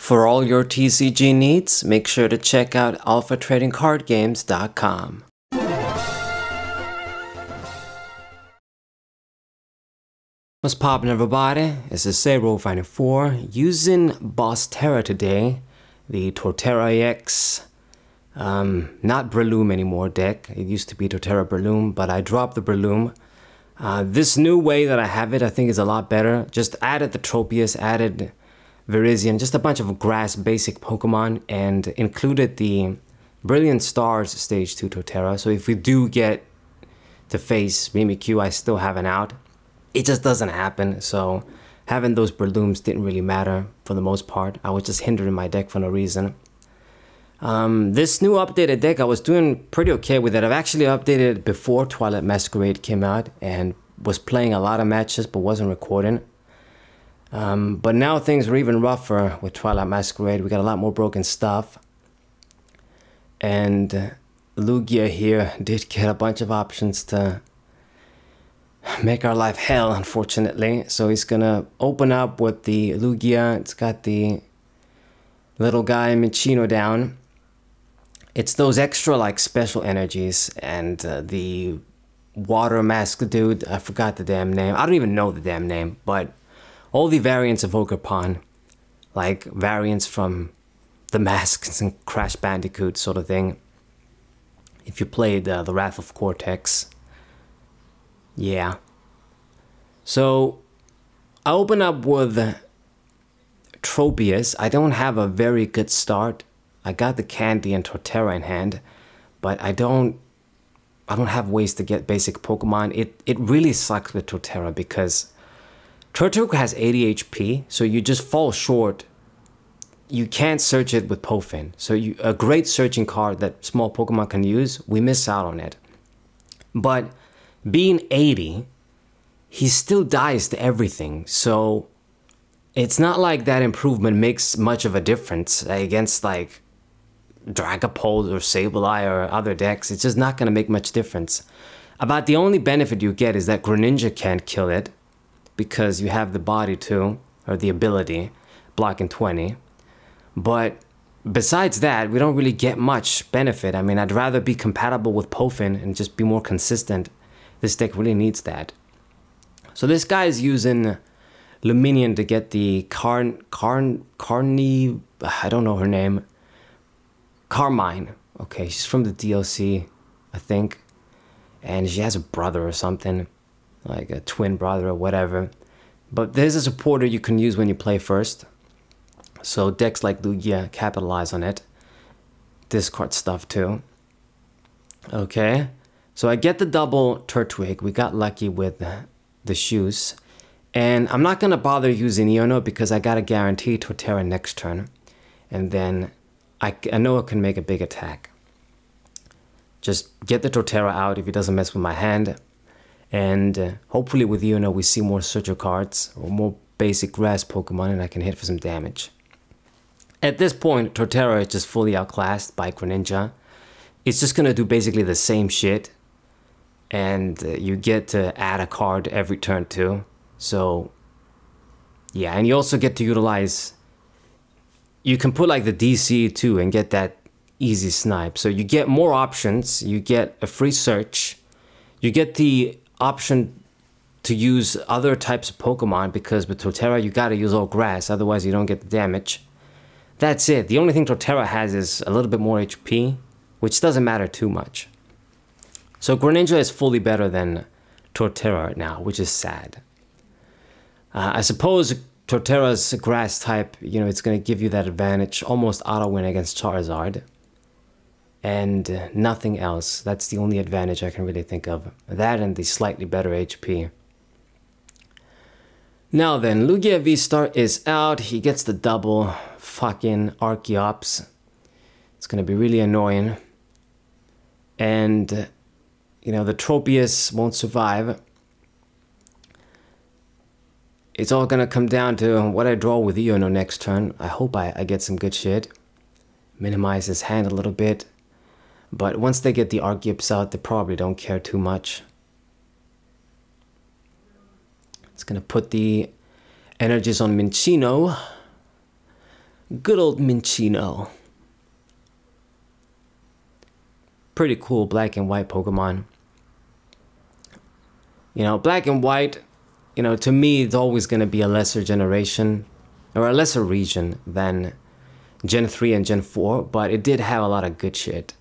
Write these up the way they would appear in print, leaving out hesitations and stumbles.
For all your TCG needs, make sure to check out alphatradingcardgames.com. What's poppin', everybody? It's Zero Fighting 4 using Torterra today, the Torterra EX, not Breloom anymore deck. It used to be Torterra Breloom, but I dropped the Breloom. This new way that I have it, I think is a lot better. Just added the Tropius, added Virizion, just a bunch of grass basic Pokemon, and included the Brilliant Stars Stage 2 Torterra. So if we do get to face Mimikyu, I still have an out. It just doesn't happen, so having those Brelooms didn't really matter for the most part. I was just hindering my deck for no reason. This new updated deck, I was doing pretty okay with it. I've actually updated it before Twilight Masquerade came out and was playing a lot of matches but wasn't recording. But now things are even rougher with Twilight Masquerade. We got a lot more broken stuff. And Lugia here did get a bunch of options to make our life hell, unfortunately. So he's gonna open up with the Lugia. It's got the little guy Cinccino down. It's those extra like special energies and the water mask dude. I forgot the damn name. I don't even know the damn name, but all the variants of Ogerpon, like variants from the Masks and Crash Bandicoot sort of thing. If you played the Wrath of Cortex. Yeah. So I open up with Tropius. I don't have a very good start. I got the Candy and Torterra in hand, but I don't have ways to get basic Pokemon. It really sucks with Torterra because Torterra has 80 HP, so you just fall short. You can't search it with Pofin. So a great searching card that small Pokemon can use, we miss out on it. But being 80, he still dies to everything. So it's not like that improvement makes much of a difference against like Dragapult or Sableye or other decks. It's just not going to make much difference. About the only benefit you get is that Greninja can't kill it, because you have the body too, or the ability, blocking 20. But besides that, we don't really get much benefit. I mean, I'd rather be compatible with Pofin and just be more consistent. This deck really needs that. So this guy is using Luminion to get the Carney, I don't know her name. Carmine. Okay, she's from the DLC, I think. And she has a brother or something, like a twin brother or whatever. But there's a supporter you can use when you play first. So decks like Lugia capitalize on it. Discard stuff too. Okay. So I get the double Turtwig. We got lucky with the shoes. And I'm not going to bother using Iono because I got a guarantee Torterra next turn. And then I know it can make a big attack. Just get the Torterra out if it doesn't mess with my hand. And hopefully with Iono we see more Searcher cards or more basic grass Pokemon and I can hit for some damage. At this point, Torterra is just fully outclassed by Greninja. It's just going to do basically the same shit. And you get to add a card every turn too. So yeah, and you also get to utilize, you can put like the DC too and get that easy snipe. So you get more options, you get a free search, you get the option to use other types of Pokemon because with Torterra you gotta use all grass, otherwise you don't get the damage. That's it. The only thing Torterra has is a little bit more HP, which doesn't matter too much. So Greninja is fully better than Torterra right now, which is sad. I suppose Torterra's grass type, you know, it's going to give you that advantage, almost auto win against Charizard. And nothing else. That's the only advantage I can really think of. That and the slightly better HP. Now then, Lugia VSTAR is out. He gets the double fucking Archeops. It's going to be really annoying. And, you know, the Tropius won't survive. It's all going to come down to what I draw with Iono next turn. I hope I get some good shit. Minimize his hand a little bit. But once they get the Archeops out, they probably don't care too much. It's going to put the energies on Cinccino. Good old Cinccino. Pretty cool black and white Pokemon. You know, black and white, you know, to me, it's always going to be a lesser generation or a lesser region than Gen 3 and Gen 4, but it did have a lot of good shit.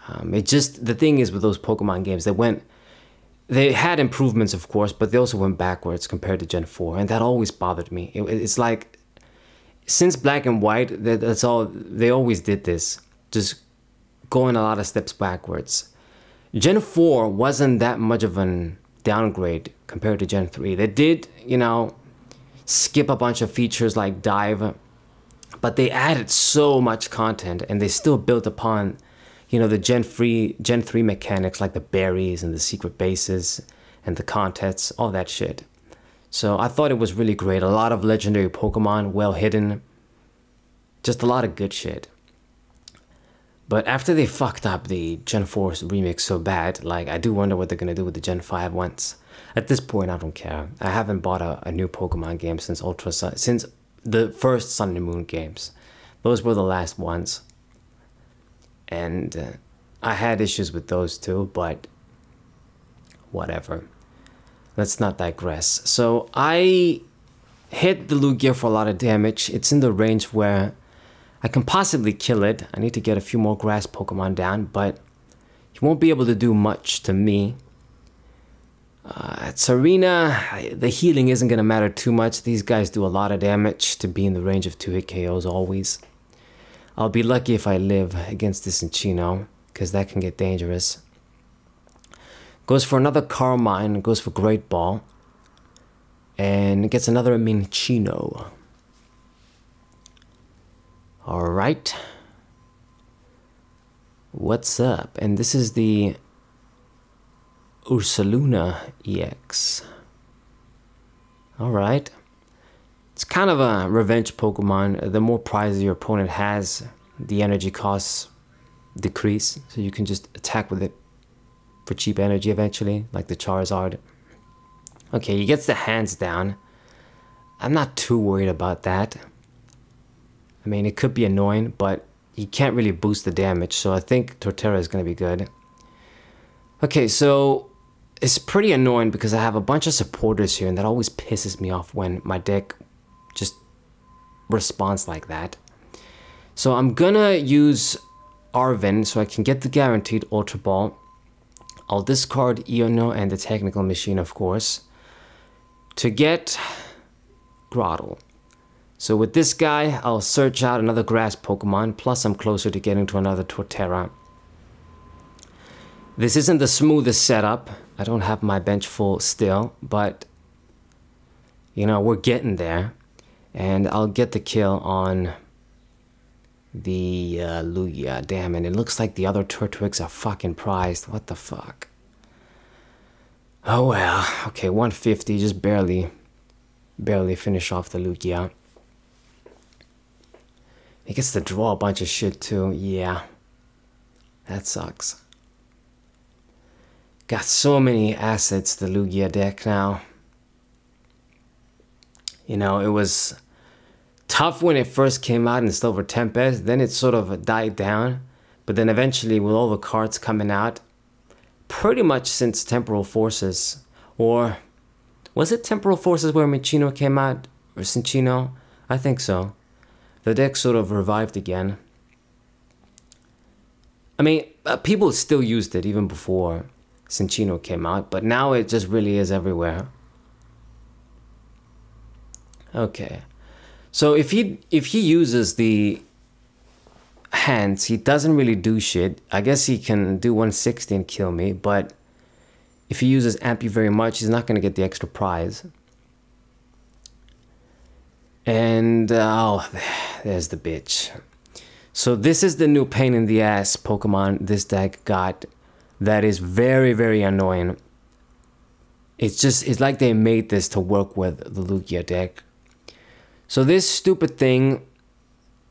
The thing is with those Pokemon games, they had improvements, of course, but they also went backwards compared to Gen 4, and that always bothered me. It's like, since black and white, they always did this, just going a lot of steps backwards. Gen 4 wasn't that much of an downgrade compared to Gen 3. They did, you know, skip a bunch of features like dive, but they added so much content, and they still built upon, you know, the Gen 3 mechanics like the berries and the secret bases and the contests, all that shit. So I thought it was really great. A lot of legendary Pokemon, well hidden, just a lot of good shit. But after they fucked up the Gen 4 remix so bad, like, I do wonder what they're gonna do with the Gen 5 ones. At this point, I don't care. I haven't bought a new Pokemon game since since the first Sun and Moon games. Those were the last ones. And I had issues with those too, but whatever. Let's not digress. So I hit the Lugia for a lot of damage. It's in the range where I can possibly kill it. I need to get a few more grass Pokemon down, but he won't be able to do much to me. At Tsarina, the healing isn't going to matter too much. These guys do a lot of damage to be in the range of 2-hit KOs always. I'll be lucky if I live against this Cinccino, because that can get dangerous. Goes for another Carmine, goes for Great Ball, and gets another Cinccino. Alright. What's up? And this is the Ursaluna EX. Alright. It's kind of a revenge Pokemon. The more prizes your opponent has, the energy costs decrease. So you can just attack with it for cheap energy eventually, like the Charizard. Okay, he gets the hands down. I'm not too worried about that. I mean, it could be annoying, but he can't really boost the damage. So I think Torterra is going to be good. Okay, so it's pretty annoying because I have a bunch of supporters here, and that always pisses me off when my deck just responds like that. So I'm gonna use Arven so I can get the guaranteed Ultra Ball. I'll discard Iono and the Technical Machine, of course, to get Grottle. So with this guy, I'll search out another grass Pokemon, plus I'm closer to getting to another Torterra. This isn't the smoothest setup. I don't have my bench full still, but, you know, we're getting there. And I'll get the kill on the Lugia. Damn, and it looks like the other Turtwigs are fucking prized. What the fuck? Oh well. Okay, 150, just barely finish off the Lugia. He gets to draw a bunch of shit too. Yeah. That sucks. Got so many assets, the Lugia deck now. You know, it was tough when it first came out in Silver Tempest, then it sort of died down, but then eventually with all the cards coming out, pretty much since Temporal Forces, or was it Temporal Forces where Cinccino came out, or Cinccino? I think so. The deck sort of revived again. I mean, people still used it even before Cinccino came out, but now it just really is everywhere. Okay. So if he uses the hands, he doesn't really do shit. I guess he can do 160 and kill me, but if he uses Ampy very much, he's not going to get the extra prize. And, oh, there's the bitch. So this is the new pain in the ass Pokemon this deck got that is very, very annoying. It's like they made this to work with the Lugia deck. So this stupid thing,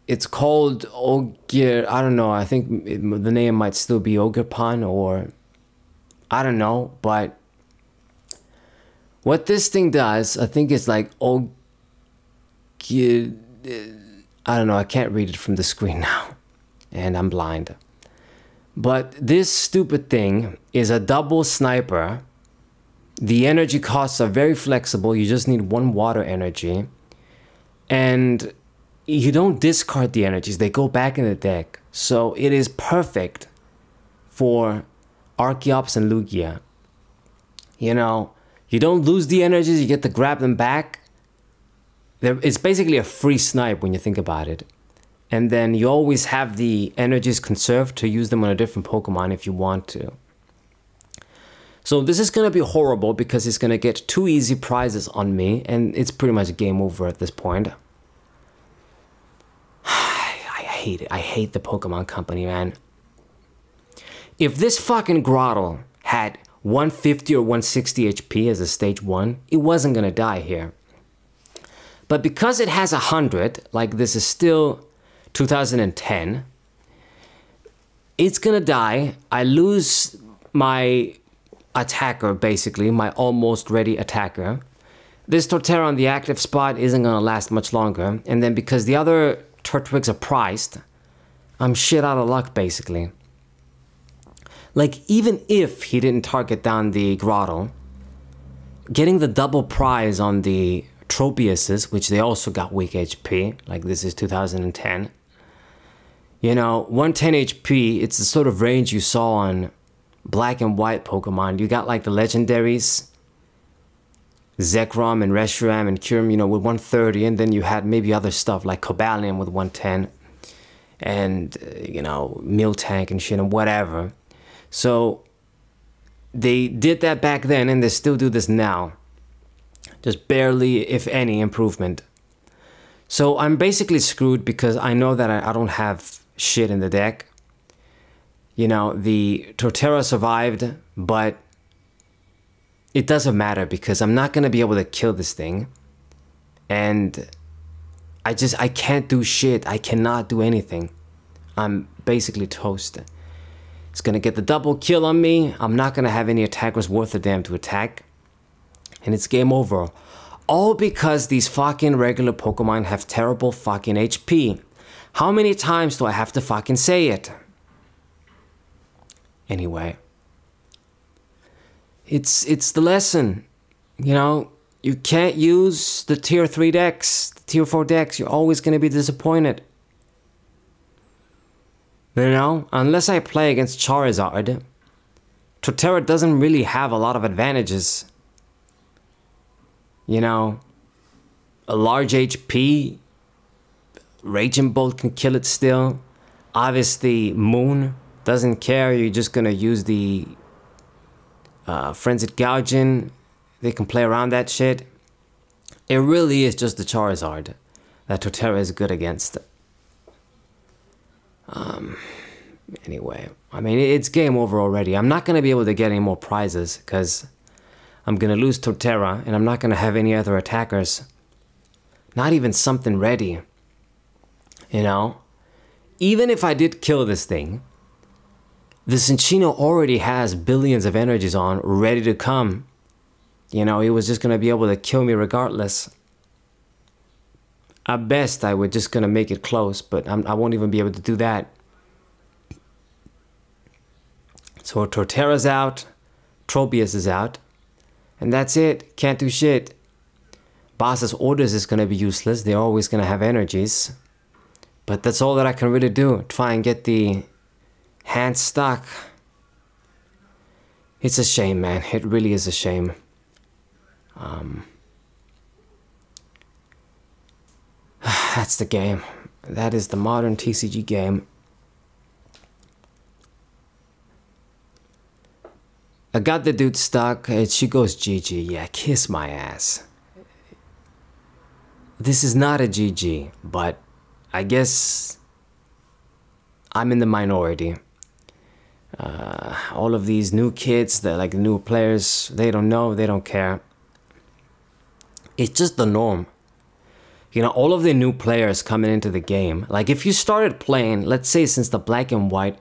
it's called Ogre, I don't know, I think the name might still be Ogerpon, or I don't know, but what this thing does, I think it's like I don't know, I can't read it from the screen now, and I'm blind. But this stupid thing is a double sniper. The energy costs are very flexible. You just need 1 water energy. And you don't discard the energies. They go back in the deck. So it is perfect for Archeops and Lugia. You know, you don't lose the energies. You get to grab them back. It's basically a free snipe when you think about it. And then you always have the energies conserved to use them on a different Pokemon if you want to. So this is going to be horrible because it's going to get 2 easy prizes on me. And it's pretty much game over at this point. I hate it. I hate the Pokemon Company, man. If this fucking Grottle had 150 or 160 HP as a stage 1, it wasn't going to die here. But because it has 100, like this is still 2010, it's gonna die. I lose my attacker, basically, my almost ready attacker. This Torterra on the active spot isn't gonna last much longer. And then because the other Turtwigs are priced, I'm shit out of luck, basically. Like, even if he didn't target down the Grottle, getting the double prize on the Tropiuses, which they also got weak HP, like this is 2010. You know, 110 HP, it's the sort of range you saw on black and white Pokemon. You got like the legendaries, Zekrom and Reshiram and Kyurem, you know, with 130, and then you had maybe other stuff like Cobalion with 110, and, you know, Miltank and shit and whatever. So, they did that back then, and they still do this now. Just barely, if any, improvement. So I'm basically screwed because I know that I don't have shit in the deck. You know, the Torterra survived, but it doesn't matter because I'm not going to be able to kill this thing. And I can't do shit. I cannot do anything. I'm basically toast. It's going to get the double kill on me. I'm not going to have any attackers worth a damn to attack. And it's game over. All because these fucking regular Pokemon have terrible fucking HP. How many times do I have to fucking say it? Anyway. It's the lesson. You know, you can't use the tier 3 decks, the tier 4 decks. You're always going to be disappointed. You know, unless I play against Charizard, Torterra doesn't really have a lot of advantages. You know, a large HP, Raging Bolt can kill it still. Obviously, Moon doesn't care. You're just gonna use the Frenzied Gouging. They can play around that shit. It really is just the Charizard that Torterra is good against. Anyway, I mean, it's game over already. I'm not gonna be able to get any more prizes because I'm gonna lose Torterra, and I'm not gonna have any other attackers. Not even something ready. You know? Even if I did kill this thing, the Cinccino already has billions of energies on, ready to come. You know, he was just gonna be able to kill me regardless. At best, I would just gonna make it close, but I won't even be able to do that. So Torterra's out, Tropius is out. And that's it. Can't do shit. Boss's orders is going to be useless. They're always going to have energies. But that's all that I can really do. Try and get the hand stuck. It's a shame, man. It really is a shame. That's the game. That is the modern TCG game. I got the dude stuck. She goes GG. Yeah, kiss my ass. This is not a GG, but I guess I'm in the minority. All of these new kids, they're like new players, they don't know, they don't care. It's just the norm. You know, all of the new players coming into the game, like if you started playing, let's say since the black and white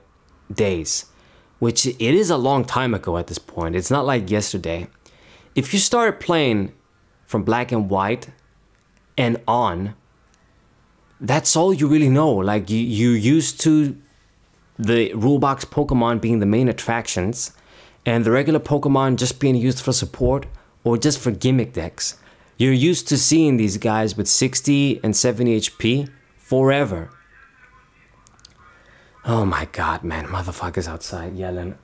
days, which it is a long time ago at this point. It's not like yesterday. If you started playing from black and white and on, that's all you really know. Like, you used to the rulebox Pokemon being the main attractions, and the regular Pokemon just being used for support or just for gimmick decks. You're used to seeing these guys with 60 and 70 HP forever. Oh my god, man, motherfuckers outside yelling.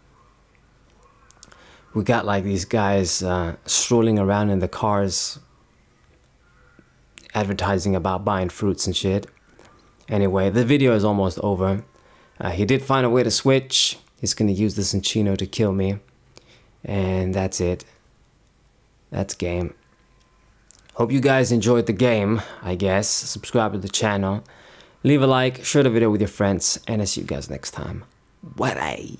We got like these guys strolling around in the cars advertising about buying fruits and shit. Anyway, the video is almost over. He did find a way to switch. He's gonna use the Cinccino to kill me. And that's it. That's game. Hope you guys enjoyed the game, I guess. Subscribe to the channel. Leave a like, share the video with your friends, and I'll see you guys next time. Bye.